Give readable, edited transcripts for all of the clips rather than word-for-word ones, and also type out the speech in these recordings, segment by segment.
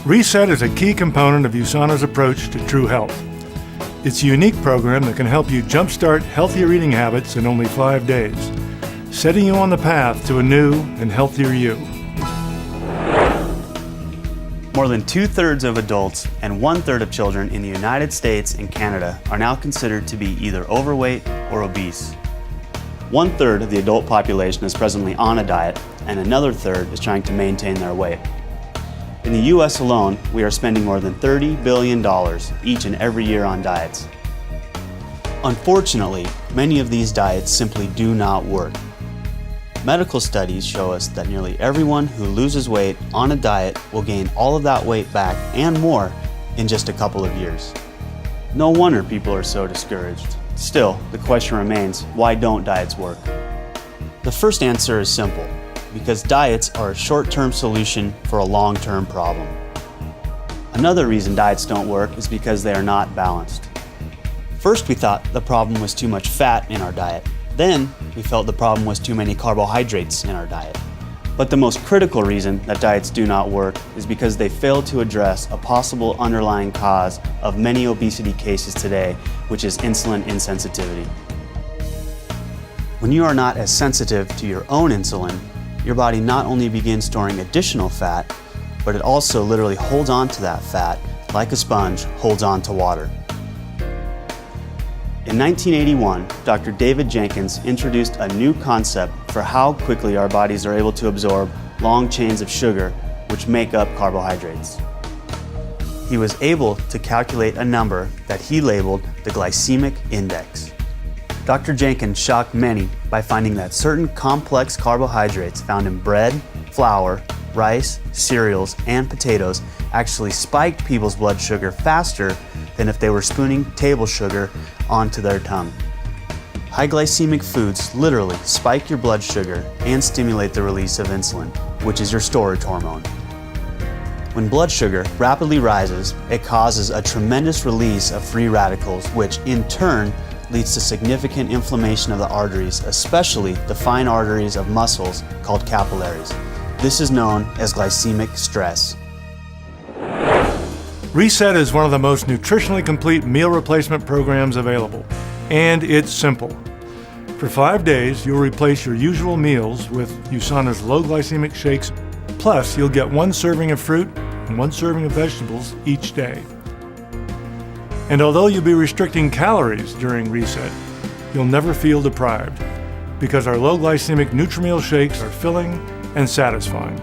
Reset is a key component of USANA's approach to true health. It's a unique program that can help you jumpstart healthier eating habits in only 5 days, setting you on the path to a new and healthier you. More than 2/3 of adults and 1/3 of children in the United States and Canada are now considered to be either overweight or obese. 1/3 of the adult population is presently on a diet, and another third is trying to maintain their weight. In the US alone, we are spending more than $30 billion each and every year on diets. Unfortunately, many of these diets simply do not work. Medical studies show us that nearly everyone who loses weight on a diet will gain all of that weight back and more in just a couple of years. No wonder people are so discouraged. Still, the question remains, why don't diets work? The first answer is simple. Because diets are a short-term solution for a long-term problem. Another reason diets don't work is because they are not balanced. First, we thought the problem was too much fat in our diet. Then, we felt the problem was too many carbohydrates in our diet. But the most critical reason that diets do not work is because they fail to address a possible underlying cause of many obesity cases today, which is insulin insensitivity. When you are not as sensitive to your own insulin, your body not only begins storing additional fat, but it also literally holds on to that fat like a sponge holds on to water. In 1981, Dr. David Jenkins introduced a new concept for how quickly our bodies are able to absorb long chains of sugar, which make up carbohydrates. He was able to calculate a number that he labeled the glycemic index. Dr. Jenkins shocked many by finding that certain complex carbohydrates found in bread, flour, rice, cereals, and potatoes actually spiked people's blood sugar faster than if they were spooning table sugar onto their tongue. High glycemic foods literally spike your blood sugar and stimulate the release of insulin, which is your storage hormone. When blood sugar rapidly rises, it causes a tremendous release of free radicals, which in turn leads to significant inflammation of the arteries, especially the fine arteries of muscles called capillaries. This is known as glycemic stress. Reset is one of the most nutritionally complete meal replacement programs available, and it's simple. For 5 days, you'll replace your usual meals with USANA's low glycemic shakes, plus you'll get 1 serving of fruit and 1 serving of vegetables each day. And although you'll be restricting calories during Reset, you'll never feel deprived because our low glycemic Nutrimeal shakes are filling and satisfying.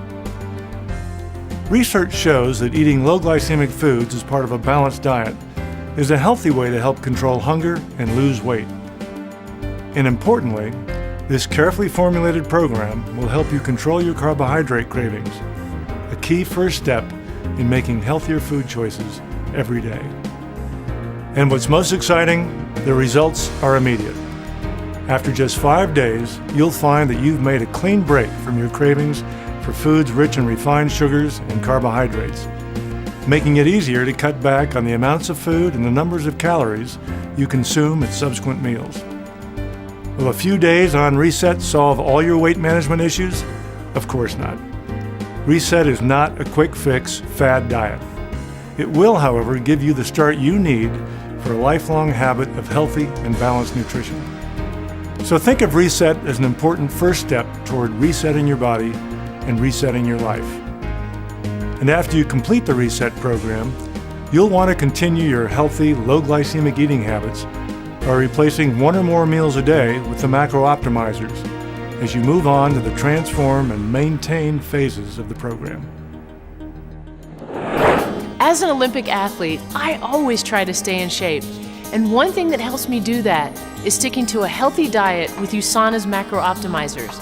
Research shows that eating low glycemic foods as part of a balanced diet is a healthy way to help control hunger and lose weight. And importantly, this carefully formulated program will help you control your carbohydrate cravings, a key first step in making healthier food choices every day. And what's most exciting, the results are immediate. After just 5 days, you'll find that you've made a clean break from your cravings for foods rich in refined sugars and carbohydrates, making it easier to cut back on the amounts of food and the numbers of calories you consume at subsequent meals. Will a few days on Reset solve all your weight management issues? Of course not. Reset is not a quick fix fad diet. It will, however, give you the start you need for a lifelong habit of healthy and balanced nutrition. So think of Reset as an important first step toward resetting your body and resetting your life. And after you complete the Reset program, you'll want to continue your healthy, low glycemic eating habits by replacing 1 or more meals a day with the macro optimizers as you move on to the transform and maintain phases of the program. As an Olympic athlete, I always try to stay in shape, and one thing that helps me do that is sticking to a healthy diet with USANA's macro optimizers.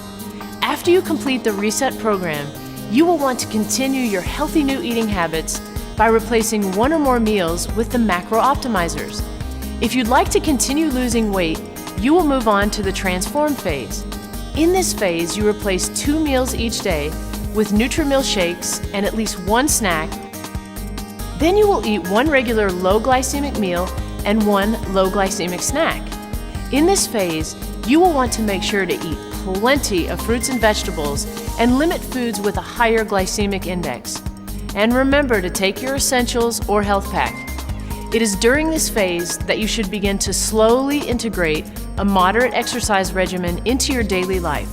After you complete the Reset program, you will want to continue your healthy new eating habits by replacing 1 or more meals with the macro optimizers. If you'd like to continue losing weight, you will move on to the transform phase. In this phase, you replace 2 meals each day with Nutrimeal shakes and at least 1 snack. Then you will eat 1 regular low glycemic meal and 1 low glycemic snack. In this phase, you will want to make sure to eat plenty of fruits and vegetables and limit foods with a higher glycemic index. And remember to take your essentials or health pack. It is during this phase that you should begin to slowly integrate a moderate exercise regimen into your daily life.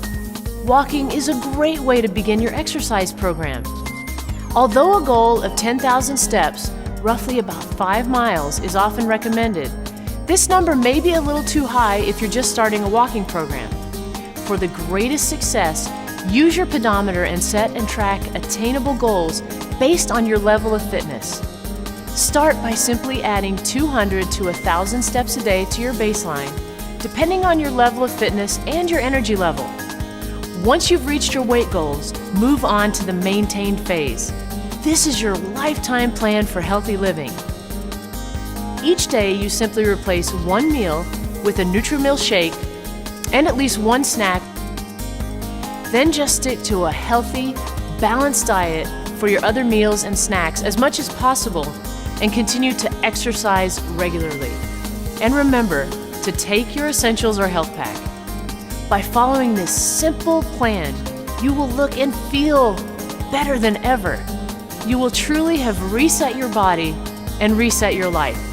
Walking is a great way to begin your exercise program. Although a goal of 10,000 steps, roughly about 5 miles, is often recommended, this number may be a little too high if you're just starting a walking program. For the greatest success, use your pedometer and set and track attainable goals based on your level of fitness. Start by simply adding 200 to 1,000 steps a day to your baseline, depending on your level of fitness and your energy level. Once you've reached your weight goals, move on to the maintained phase. This is your lifetime plan for healthy living. Each day, you simply replace one meal with a Nutri-Mill shake and at least one snack. Then just stick to a healthy, balanced diet for your other meals and snacks as much as possible, and continue to exercise regularly. And remember to take your essentials or health pack. By following this simple plan, you will look and feel better than ever. You will truly have reset your body and reset your life.